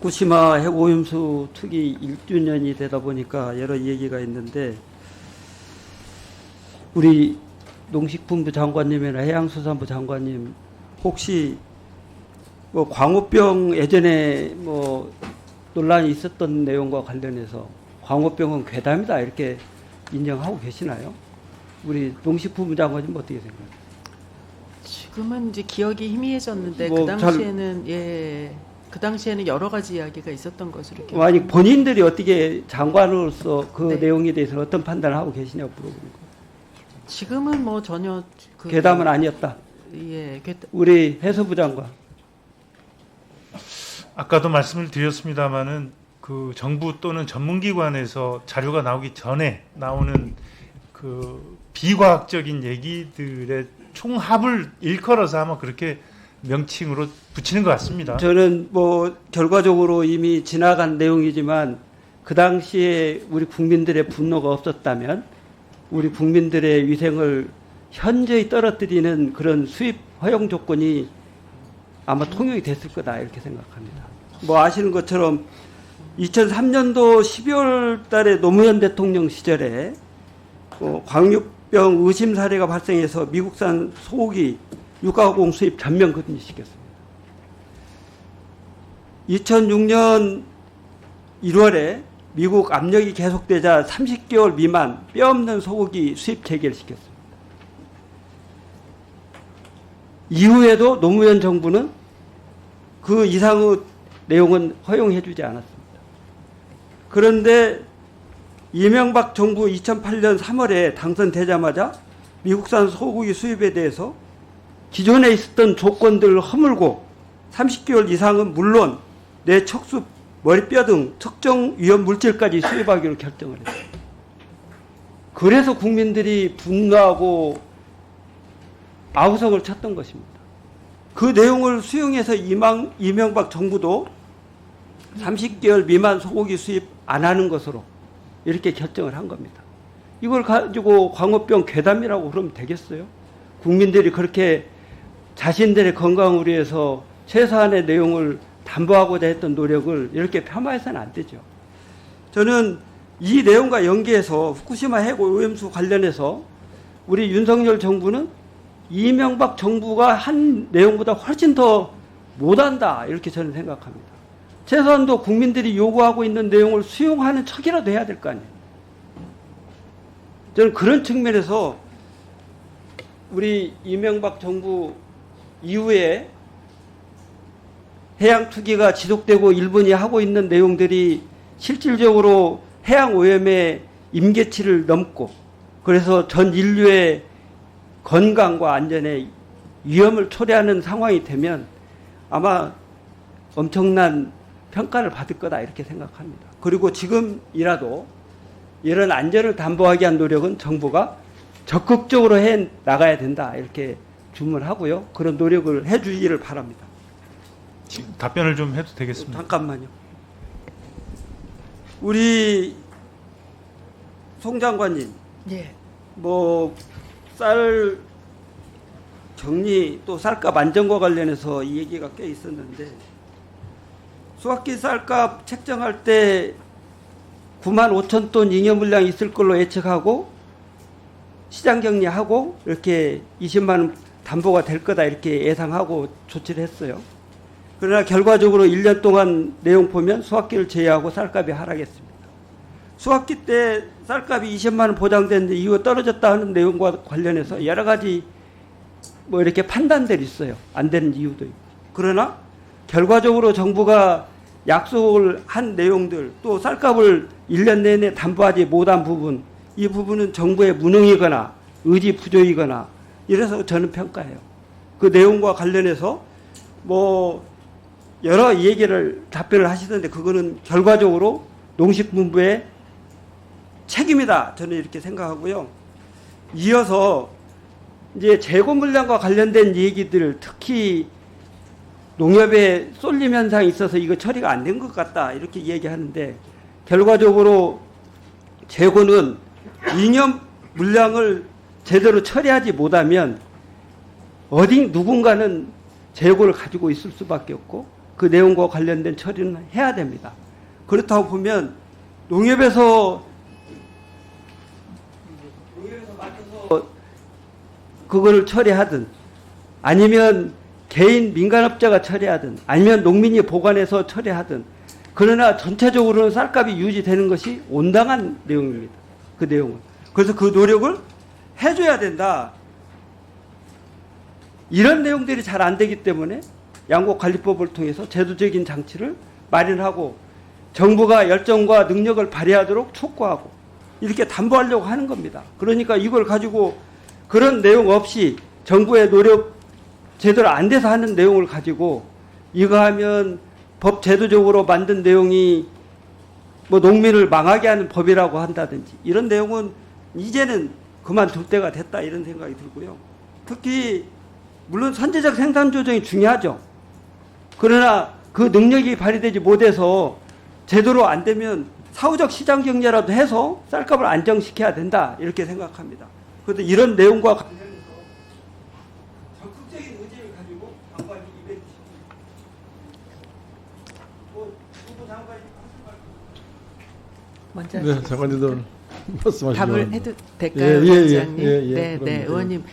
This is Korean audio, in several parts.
후쿠시마 핵오염수 투기 1주년이 되다 보니까 여러 얘기가 있는데, 우리 농식품부 장관님이나 해양수산부 장관님, 혹시 뭐 광우병 예전에 뭐 논란이 있었던 내용과 관련해서 광우병은 괴담이다 이렇게 인정하고 계시나요? 우리 농식품부 장관님 어떻게 생각해요? 지금은 이제 기억이 희미해졌는데 뭐 그 당시에는 여러 가지 이야기가 있었던 것으로 기억합니다. 만약 본인들이 어떻게 장관으로서 그 네. 내용에 대해서는 어떤 판단을 하고 계시냐고 물어보는 거예요. 지금은 뭐 전혀 괴담은 아니었다. 예, 우리 해수부 장관. 아까도 말씀을 드렸습니다마는 그 정부 또는 전문기관에서 자료가 나오기 전에 나오는 그 비과학적인 얘기들의 총합을 일컬어서 아마 그렇게 명칭으로 붙이는 것 같습니다. 저는 뭐 결과적으로 이미 지나간 내용이지만 그 당시에 우리 국민들의 분노가 없었다면 우리 국민들의 위생을 현저히 떨어뜨리는 그런 수입 허용 조건이 아마 통용이 됐을 거다 이렇게 생각합니다. 뭐 아시는 것처럼 2003년도 12월 달에 노무현 대통령 시절에 광우병 의심 사례가 발생해서 미국산 소고기 육가공 수입 전면 금지시켰습니다. 2006년 1월에 미국 압력이 계속되자 30개월 미만 뼈 없는 소고기 수입 재개를 시켰습니다. 이후에도 노무현 정부는 그 이상의 내용은 허용해주지 않았습니다. 그런데 이명박 정부 2008년 3월에 당선되자마자 미국산 소고기 수입에 대해서 기존에 있었던 조건들을 허물고 30개월 이상은 물론 뇌, 척수, 머리뼈 등 특정 위험 물질까지 수입하기로 결정을 했어요. 그래서 국민들이 분노하고 아우성을 쳤던 것입니다. 그 내용을 수용해서 이명박 정부도 30개월 미만 소고기 수입 안 하는 것으로 이렇게 결정을 한 겁니다. 이걸 가지고 광우병 괴담이라고 그러면 되겠어요? 국민들이 그렇게 자신들의 건강을 위해서 최소한의 내용을 담보하고자 했던 노력을 이렇게 폄하해서는 안 되죠. 저는 이 내용과 연계해서 후쿠시마 핵오염수 관련해서 우리 윤석열 정부는 이명박 정부가 한 내용보다 훨씬 더 못한다 이렇게 저는 생각합니다. 최소한도 국민들이 요구하고 있는 내용을 수용하는 척이라도 해야 될 거 아니에요. 저는 그런 측면에서 우리 이명박 정부 이후에 해양 투기가 지속되고 일본이 하고 있는 내용들이 실질적으로 해양 오염의 임계치를 넘고 그래서 전 인류의 건강과 안전에 위험을 초래하는 상황이 되면 아마 엄청난 평가를 받을 거다 이렇게 생각합니다. 그리고 지금이라도 이런 안전을 담보하기 위한 노력은 정부가 적극적으로 해 나가야 된다 이렇게 주문하고요. 그런 노력을 해 주기를 바랍니다. 답변을 좀 해도 되겠습니다. 잠깐만요. 우리 송 장관님, 예. 뭐 쌀 정리 또 쌀값 안정과 관련해서 이 얘기가 꽤 있었는데 수확기 쌀값 책정할 때 95,000톤 잉여 물량이 있을 걸로 예측하고 시장 격리하고 이렇게 20만 원 담보가 될 거다 이렇게 예상하고 조치를 했어요. 그러나 결과적으로 1년 동안 내용 보면 수확기를 제외하고 쌀값이 하락했습니다. 수확기 때 쌀값이 20만 원 보장됐는데 이후 떨어졌다 하는 내용과 관련해서 여러 가지 뭐 이렇게 판단들이 있어요. 안 되는 이유도 있고. 그러나 결과적으로 정부가 약속을 한 내용들 또 쌀값을 1년 내내 담보하지 못한 부분 이 부분은 정부의 무능이거나 의지 부족이거나 이래서 저는 평가해요. 그 내용과 관련해서 뭐 여러 얘기를 답변을 하시던데 그거는 결과적으로 농식품부의 책임이다. 저는 이렇게 생각하고요. 이어서 이제 재고 물량과 관련된 얘기들 특히 농협에 쏠림 현상이 있어서 이거 처리가 안 된 것 같다. 이렇게 얘기하는데 결과적으로 재고는 잉여 물량을 제대로 처리하지 못하면 누군가는 재고를 가지고 있을 수밖에 없고 그 내용과 관련된 처리는 해야 됩니다. 그렇다고 보면 농협에서 맡아서 그거를 처리하든 아니면 개인 민간업자가 처리하든 아니면 농민이 보관해서 처리하든 그러나 전체적으로는 쌀값이 유지되는 것이 온당한 내용입니다. 그 내용은. 그래서 그 노력을 해줘야 된다. 이런 내용들이 잘 안 되기 때문에 양곡관리법을 통해서 제도적인 장치를 마련하고 정부가 열정과 능력을 발휘하도록 촉구하고 이렇게 담보하려고 하는 겁니다. 그러니까 이걸 가지고 그런 내용 없이 정부의 노력 제대로 안 돼서 하는 내용을 가지고 이거 하면 법 제도적으로 만든 내용이 뭐 농민을 망하게 하는 법이라고 한다든지 이런 내용은 이제는 그만둘 때가 됐다 이런 생각이 들고요. 특히 물론 선제적 생산 조정이 중요하죠. 그러나 그 능력이 발휘되지 못해서 제대로 안 되면 사후적 시장 경제라도 해서 쌀값을 안정시켜야 된다 이렇게 생각합니다. 그런데 이런 내용과 관련해서 적극적인 의지를 가지고 장관이 임해 주십니다. 누구 장관이 먼저 네, 장관님도 말씀하시죠. 답을 해도 될까요, 예, 예, 위원장님? 예, 예, 네, 그럼요. 네, 예. 의원님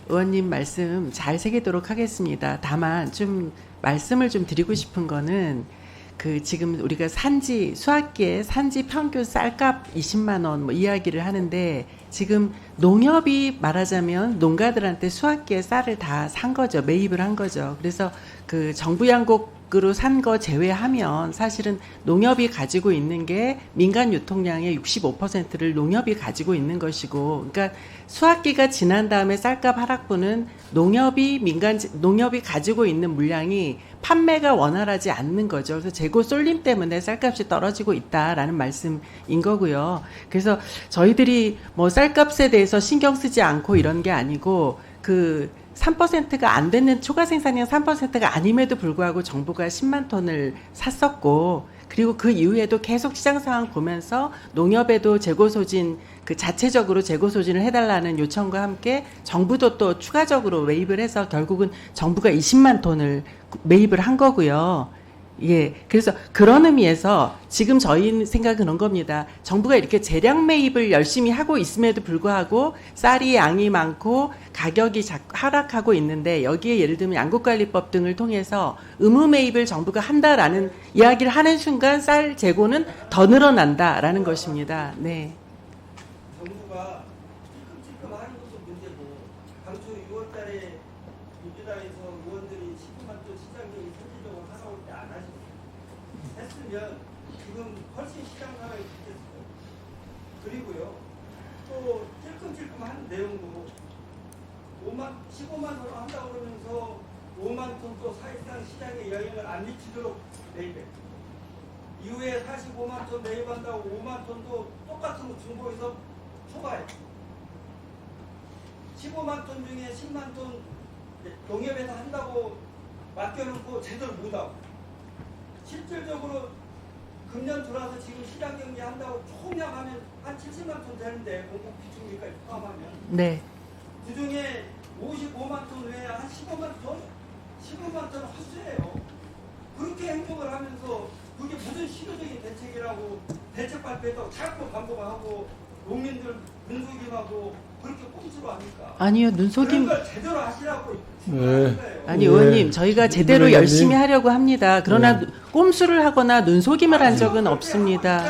의원님 말씀 잘 새기도록 하겠습니다. 다만 좀 말씀을 좀 드리고 싶은 거는 지금 우리가 수학기에 산지 평균 쌀값 20만 원 뭐 이야기를 하는데 지금 농협이 말하자면 농가들한테 수학기에 쌀을 다 산 거죠. 매입을 한 거죠. 그래서 정부 양곡으로 산 거 제외하면 사실은 농협이 가지고 있는 게 민간 유통량의 65%를 농협이 가지고 있는 것이고, 그러니까 수학기가 지난 다음에 쌀값 하락분은 농협이 가지고 있는 물량이 판매가 원활하지 않는 거죠. 그래서 재고 쏠림 때문에 쌀값이 떨어지고 있다라는 말씀인 거고요. 그래서 저희들이 뭐 쌀값에 대해서 신경 쓰지 않고 이런 게 아니고 3%가 안 되는 초과 생산량 3%가 아님에도 불구하고 정부가 10만 톤을 샀었고, 그리고 그 이후에도 계속 시장 상황 보면서 농협에도 재고 소진 자체적으로 재고 소진을 해달라는 요청과 함께 정부도 또 추가적으로 매입을 해서 결국은 정부가 20만 톤을 매입을 한 거고요. 예, 그래서 그런 의미에서 지금 저희 생각은 그런 겁니다. 정부가 이렇게 재량 매입을 열심히 하고 있음에도 불구하고 쌀이 양이 많고 가격이 하락하고 있는데 여기에 예를 들면 양곡관리법 등을 통해서 의무 매입을 정부가 한다라는 이야기를 하는 순간 쌀 재고는 더 늘어난다라는 것입니다. 네. 정부가 찔끔찔끔 하는 것도 문제고 당초 6월달에 민주당에서 의원들이 19만 톤 시장경이 선제적으로 하라고 할 때 안 하셨어요. 했으면 지금 훨씬 시장 상황이 좋겠어요. 그리고요 또 찔끔찔끔한 내용도 15만 톤 한다고 그러면서 5만 톤도 사실상 시장에 영향을 안 미치도록 매입해. 이후에 45만 톤 매입한다고 5만 톤도 똑같은 거 중고에서 초과해. 15만 톤 중에 10만 톤 농협에서 한다고 맡겨놓고 제대로 못하고 실질적으로 금년 들어와서 지금 시장 경제한다고 총량하면 한 70만 톤 되는데 공급 비축비까지 포함하면 네. 그중에 55만 톤 외에 한 15만 톤 헛수예요. 그렇게 행동을 하면서 그게 무슨 실효적인 대책이라고 대책 발표했다고 자꾸 반복하고 농민들 눈속임하고 그렇게 꼼수로 합니까? 아니요, 눈속임. 그런 걸 제대로 하시라고 네. 아니 예. 의원님 저희가 제대로 의원님. 열심히 하려고 합니다. 그러나 네. 꼼수를 하거나 눈속임을 한 적은 없습니다.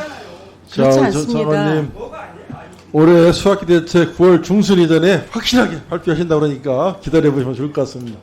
그렇지 않습니다. 장관님, 뭐가 아니에요? 아니, 올해 수학기 대책 9월 중순 이전에 확실하게 발표하신다고 그러니까 기다려보시면 좋을 것 같습니다.